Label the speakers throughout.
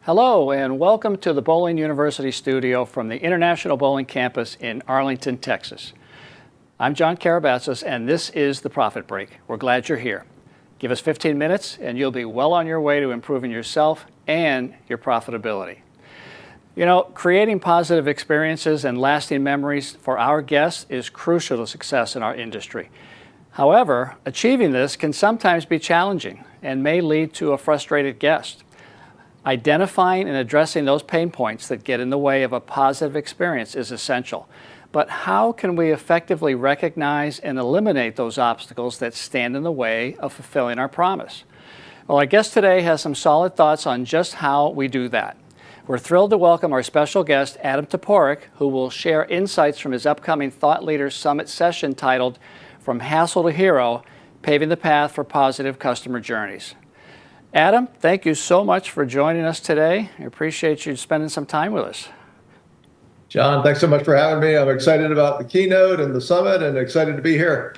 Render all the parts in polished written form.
Speaker 1: Hello and welcome to the Bowling University studio from the International Bowling Campus in Arlington, Texas. I'm John Karabatsos and this is The Profit Break. We're glad you're here. Give us 15 minutes and you'll be well on your way to improving yourself and your profitability. You know, creating positive experiences and lasting memories for our guests is crucial to success in our industry. However, achieving this can sometimes be challenging and may lead to a frustrated guest. Identifying and addressing those pain points that get in the way of a positive experience is essential. But how can we effectively recognize and eliminate those obstacles that stand in the way of fulfilling our promise? Well, our guest today has some solid thoughts on just how we do that. We're thrilled to welcome our special guest, Adam Toporek, who will share insights from his upcoming Thought Leaders Summit session titled From Hassle to Hero, Paving the Path for Positive Customer Journeys. Adam, thank you so much for joining us today. I appreciate you spending some time with us.
Speaker 2: John, thanks so much for having me. I'm excited about the keynote and the summit and excited to be here.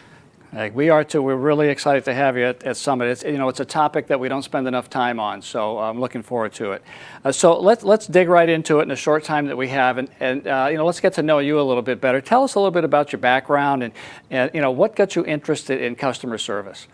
Speaker 1: We are too. We're really excited to have you at Summit. It's a topic that we don't spend enough time on, so I'm looking forward to it. So let's dig right into it in the short time that we have, and let's get to know you a little bit better. Tell us a little bit about your background and what got you interested in customer service.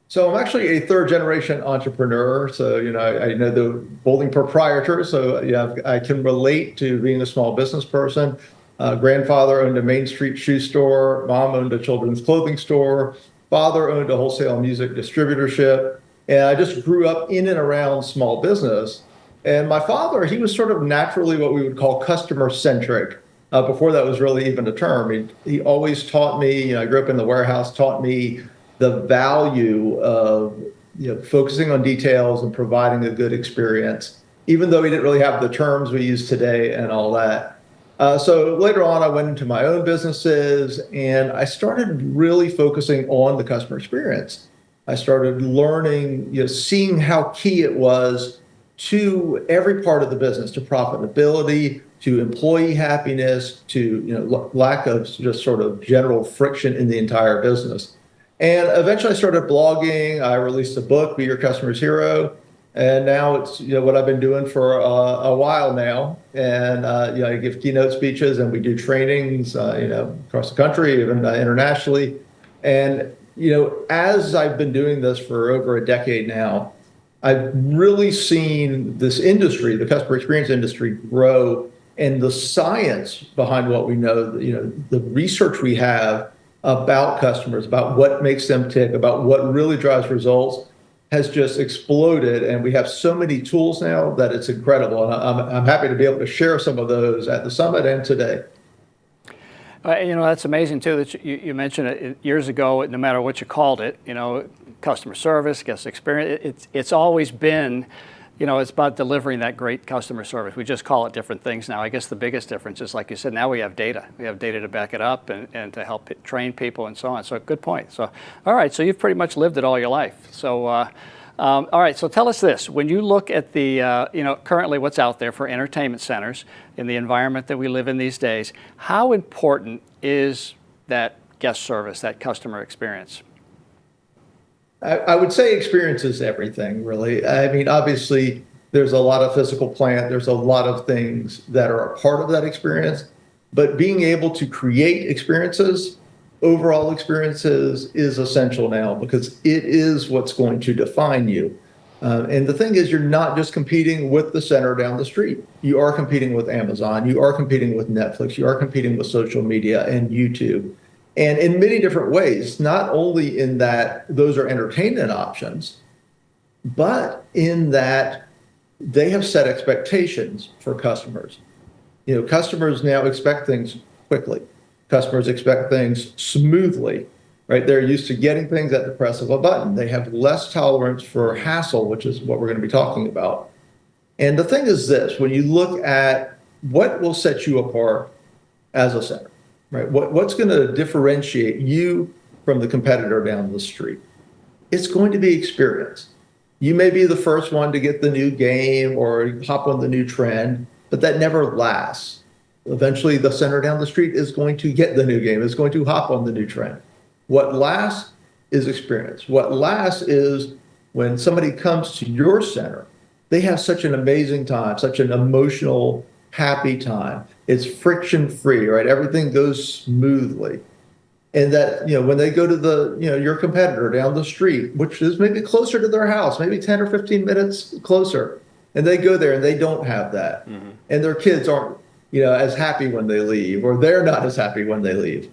Speaker 2: So I'm actually a third generation entrepreneur. So, I know the bowling proprietor. So I can relate to being a small business person. Grandfather owned a Main Street shoe store. Mom owned a children's clothing store. Father owned a wholesale music distributorship. And I just grew up in and around small business. And my father, he was sort of naturally what we would call customer centric. Before that was really even a term. He always taught me, I grew up in the warehouse, taught me the value of focusing on details and providing a good experience, even though we didn't really have the terms we use today and all that. So later on, I went into my own businesses and I started really focusing on the customer experience. I started learning, seeing how key it was to every part of the business, to profitability, to employee happiness, to lack of just sort of general friction in the entire business. And eventually I started blogging. I released a book, Be Your Customer's Hero. And now it's what I've been doing for a while now. And I give keynote speeches and we do trainings across the country, even internationally. And as I've been doing this for over a decade now, I've really seen this industry, the customer experience industry, grow, and the science behind what we know, the research we have about customers, about what makes them tick, about what really drives results, has just exploded. And we have so many tools now that it's incredible. And I'm happy to be able to share some of those at the summit and today.
Speaker 1: That's amazing too that you mentioned it years ago, no matter what you called it, customer service, guest experience, it's always been, it's about delivering that great customer service. We just call it different things now. I guess the biggest difference is, like you said, now we have data. We have data to back it up and to help train people and so on. So good point. So, all right, so you've pretty much lived it all your life. So, all right, so tell us this. When you look at the, currently what's out there for entertainment centers in the environment that we live in these days, how important is that guest service, that customer experience?
Speaker 2: I would say experience is everything, really. I mean, obviously, there's a lot of physical plant. There's a lot of things that are a part of that experience. But being able to create experiences, overall experiences, is essential now because it is what's going to define you. And the thing is, you're not just competing with the center down the street. You are competing with Amazon. You are competing with Netflix. You are competing with social media and YouTube. And in many different ways, not only in that those are entertainment options, but in that they have set expectations for customers. Customers now expect things quickly. Customers expect things smoothly, right? They're used to getting things at the press of a button. They have less tolerance for hassle, which is what we're going to be talking about. And the thing is this, when you look at what will set you apart as a center, right? What's going to differentiate you from the competitor down the street? It's going to be experience. You may be the first one to get the new game or hop on the new trend, but that never lasts. Eventually, the center down the street is going to get the new game, is going to hop on the new trend. What lasts is experience. What lasts is when somebody comes to your center they have such an amazing time, such an emotional, happy time. It's friction free, right? Everything goes smoothly. And that, when they go to your competitor down the street, which is maybe closer to their house, maybe 10 or 15 minutes closer, and they go there and they don't have that. Mm-hmm. And their kids aren't, as happy when they leave, or they're not as happy when they leave.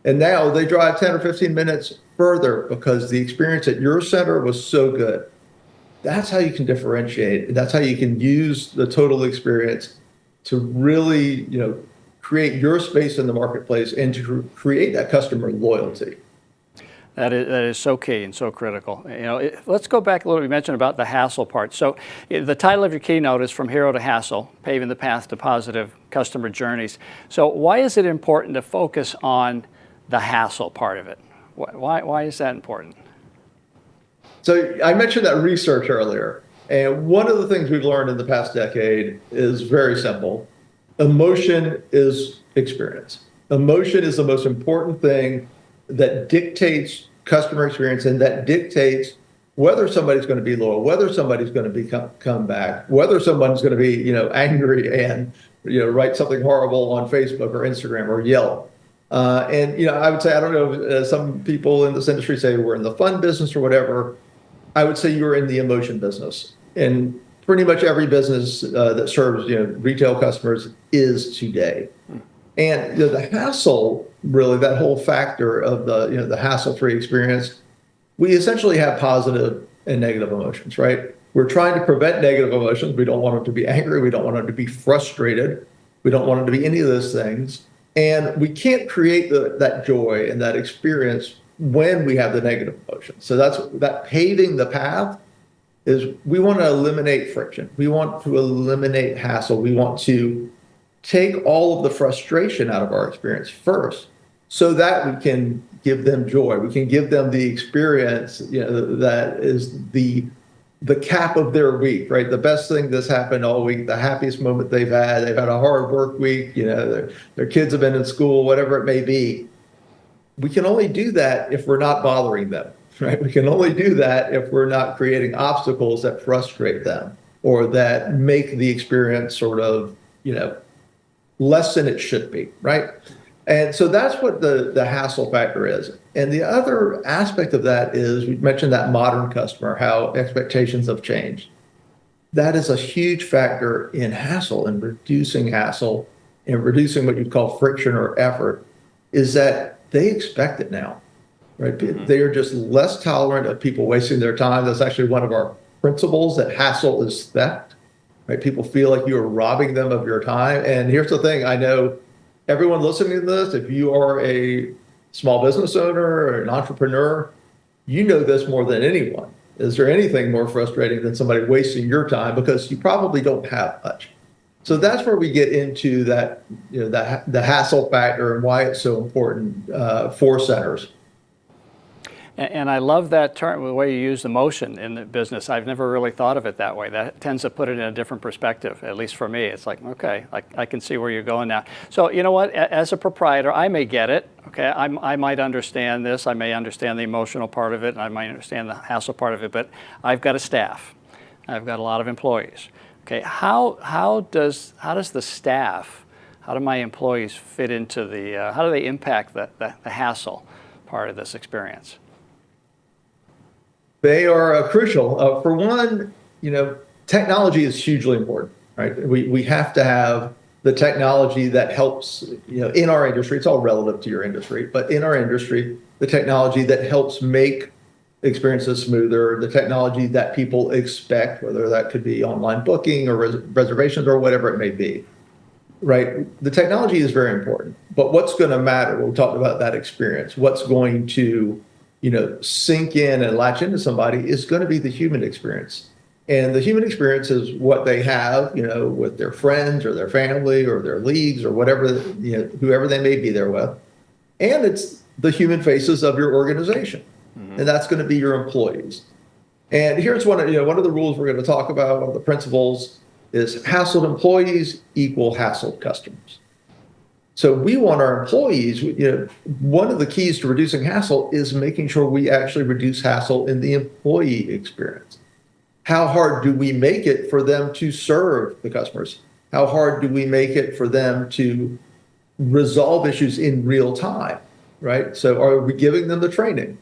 Speaker 2: And now they drive 10 or 15 minutes further because the experience at your center was so good. That's how you can differentiate. That's how you can use the total experience to really, create your space in the marketplace and to create that customer loyalty.
Speaker 1: That is so key and so critical. Let's go back a little. You mentioned about the hassle part. So the title of your keynote is From Hero to Hassle, Paving the Path to Positive Customer Journeys. So why is it important to focus on the hassle part of it? Why is that important?
Speaker 2: So I mentioned that research earlier. And one of the things we've learned in the past decade is very simple. Emotion is experience. Emotion is the most important thing that dictates customer experience and that dictates whether somebody's going to be loyal, whether somebody's going to come back, whether someone's going to be, angry and, write something horrible on Facebook or Instagram or Yelp. And I would say, I don't know, some people in this industry say we're in the fun business or whatever. I would say you're in the emotion business. And pretty much every business that serves retail customers is today. And the hassle, really, that whole factor of the hassle-free experience, we essentially have positive and negative emotions, right? We're trying to prevent negative emotions. We don't want them to be angry. We don't want them to be frustrated. We don't want them to be any of those things. And we can't create that joy and that experience when we have the negative emotions. So that paving the path is we want to eliminate friction. We want to eliminate hassle. We want to take all of the frustration out of our experience first so that we can give them joy. We can give them the experience, that is the cap of their week, right? The best thing that's happened all week, the happiest moment they've had. They've had a hard work week, their kids have been in school, whatever it may be. We can only do that if we're not bothering them, right? We can only do that if we're not creating obstacles that frustrate them or that make the experience sort of, less than it should be, right? And so that's what the hassle factor is. And the other aspect of that is, we mentioned that modern customer, how expectations have changed. That is a huge factor in hassle and reducing hassle and reducing what you call friction or effort, is that they expect it now, right? Mm-hmm. They are just less tolerant of people wasting their time. That's actually one of our principles, that hassle is theft. Right? People feel like you are robbing them of your time. And here's the thing, I know everyone listening to this, if you are a small business owner or an entrepreneur, you know this more than anyone. Is there anything more frustrating than somebody wasting your time because you probably don't have much? So that's where we get into that, the hassle factor and why it's so important for centers.
Speaker 1: And I love that term, the way you use emotion in the business. I've never really thought of it that way. That tends to put it in a different perspective, at least for me. It's like, okay, I can see where you're going now. So you know what, as a proprietor, I may get it, okay? I might understand this. I may understand the emotional part of it, and I might understand the hassle part of it, but I've got a staff. I've got a lot of employees. Okay, how does the staff, how do my employees fit into the, how do they impact the hassle part of this experience?
Speaker 2: They are crucial. For one, technology is hugely important, right? We have to have the technology that helps, in our industry. It's all relative to your industry, but in our industry, the technology that helps make experiences smoother, the technology that people expect, whether that could be online booking or reservations or whatever it may be, right? The technology is very important, but what's going to matter? We talked about that experience. What's going to sink in and latch into somebody is going to be the human experience. And the human experience is what they have, with their friends or their family or their leagues or whatever, whoever they may be there with. And it's the human faces of your organization. Mm-hmm. And that's going to be your employees. And here's one of the rules we're going to talk about. One of the principles is hassled employees equal hassled customers. So we want our employees, one of the keys to reducing hassle is making sure we actually reduce hassle in the employee experience. how hard do we make it for them to serve the customers? How hard do we make it for them to resolve issues in real time, right? So are we giving them the training?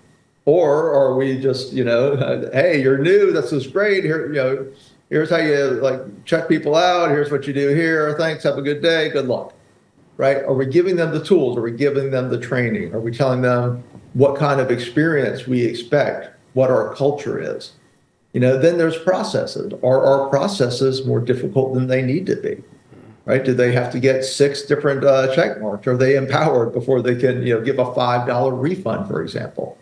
Speaker 2: Or are we just, hey, you're new, this is great. Here, here's how you check people out. Here's what you do here. Thanks, have a good day, good luck, right? Are we giving them the tools? Are we giving them the training? Are we telling them what kind of experience we expect, what our culture is? Then there's processes. Are our processes more difficult than they need to be? Right? Do they have to get 6 different check marks? Are they empowered before they can, give a $5 refund, for example?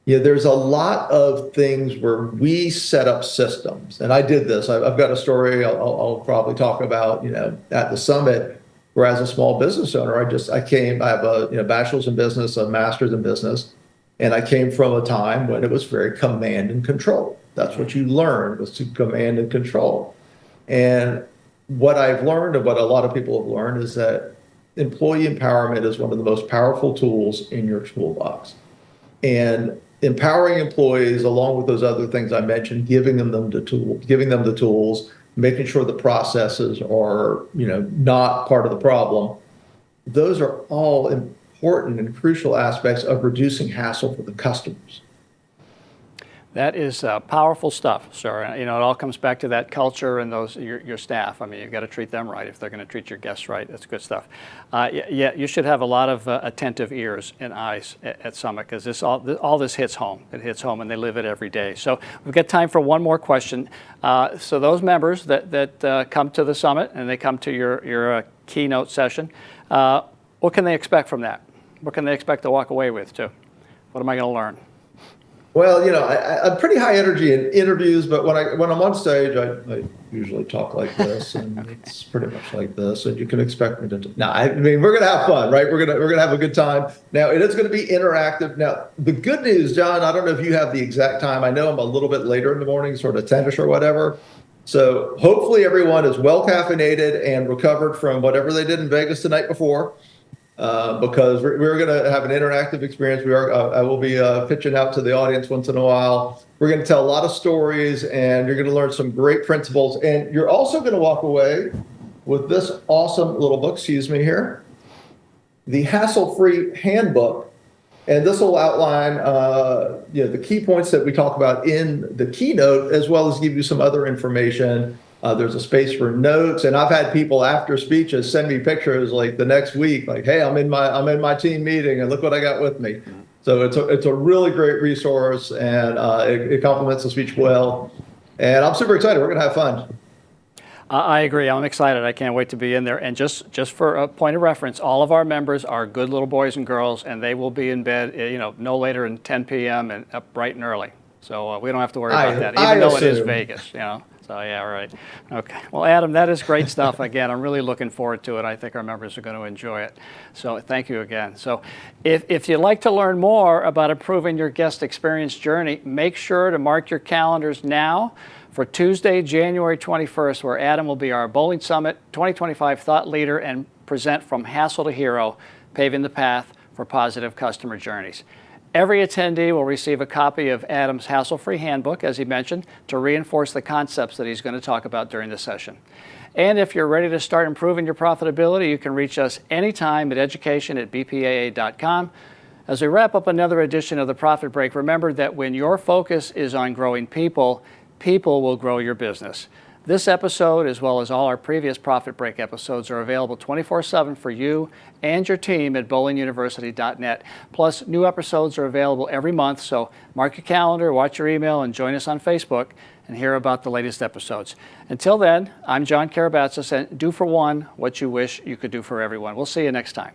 Speaker 2: There's a lot of things where we set up systems, and I did this. I've got a story I'll probably talk about, at the summit, where as a small business owner, I have a bachelor's in business, a master's in business, and I came from a time when it was very command and control. That's what you learned, was to command and control. And what I've learned, and what a lot of people have learned, is that employee empowerment is one of the most powerful tools in your toolbox. And empowering employees, along with those other things I mentioned, giving them the tools, making sure the processes are, not part of the problem. Those are all important and crucial aspects of reducing hassle for the customers.
Speaker 1: That is powerful stuff, sir. It all comes back to that culture and your staff. I mean, you've got to treat them right if they're going to treat your guests right. That's good stuff. Yeah, you should have a lot of attentive ears and eyes at Summit, because all this hits home. It hits home, and they live it every day. So we've got time for one more question. So those members that come to the Summit and they come to your keynote session, what can they expect from that? What can they expect to walk away with, too? What am I going to learn?
Speaker 2: Well, I'm pretty high energy in interviews, but when I'm on stage, I usually talk like this, and it's pretty much like this. And you can expect me to. No, I mean, we're gonna have fun, right? We're gonna have a good time. Now, it is gonna be interactive. Now, the good news, John, I don't know if you have the exact time. I know I'm a little bit later in the morning, sort of 10ish or whatever. So hopefully everyone is well caffeinated and recovered from whatever they did in Vegas the night before. Because we're going to have an interactive experience. I will be pitching out to the audience once in a while. We're going to tell a lot of stories, and you're going to learn some great principles. And you're also going to walk away with this awesome little book, here, the Hassle-Free Handbook. And this will outline the key points that we talk about in the keynote, as well as give you some other information. There's a space for notes, and I've had people after speeches send me pictures like the next week, like, "Hey, I'm in my team meeting, and look what I got with me." So it's a really great resource, and it complements the speech well. And I'm super excited. We're gonna have fun.
Speaker 1: I agree. I'm excited. I can't wait to be in there. And just for a point of reference, all of our members are good little boys and girls, and they will be in bed, no later than 10 p.m. and up bright and early. So we don't have to worry about that, even though it is Vegas. So yeah, right. Okay. Well, Adam, that is great stuff. Again, I'm really looking forward to it. I think our members are going to enjoy it. So thank you again. So if you'd like to learn more about improving your guest experience journey, make sure to mark your calendars now for Tuesday, January 21st, where Adam will be our Bowling Summit 2025 thought leader and present From Hassle to Hero, Paving the Path for Positive Customer Journeys. Every attendee will receive a copy of Adam's Hassle-Free Handbook, as he mentioned, to reinforce the concepts that he's going to talk about during the session. And if you're ready to start improving your profitability, you can reach us anytime at education@bpaa.com. As we wrap up another edition of the Profit Break, remember that when your focus is on growing people, people will grow your business. This episode, as well as all our previous Profit Break episodes, are available 24/7 for you and your team at bowlinguniversity.net. Plus, new episodes are available every month, so mark your calendar, watch your email, and join us on Facebook and hear about the latest episodes. Until then, I'm John Karabatsos, and do for one what you wish you could do for everyone. We'll see you next time.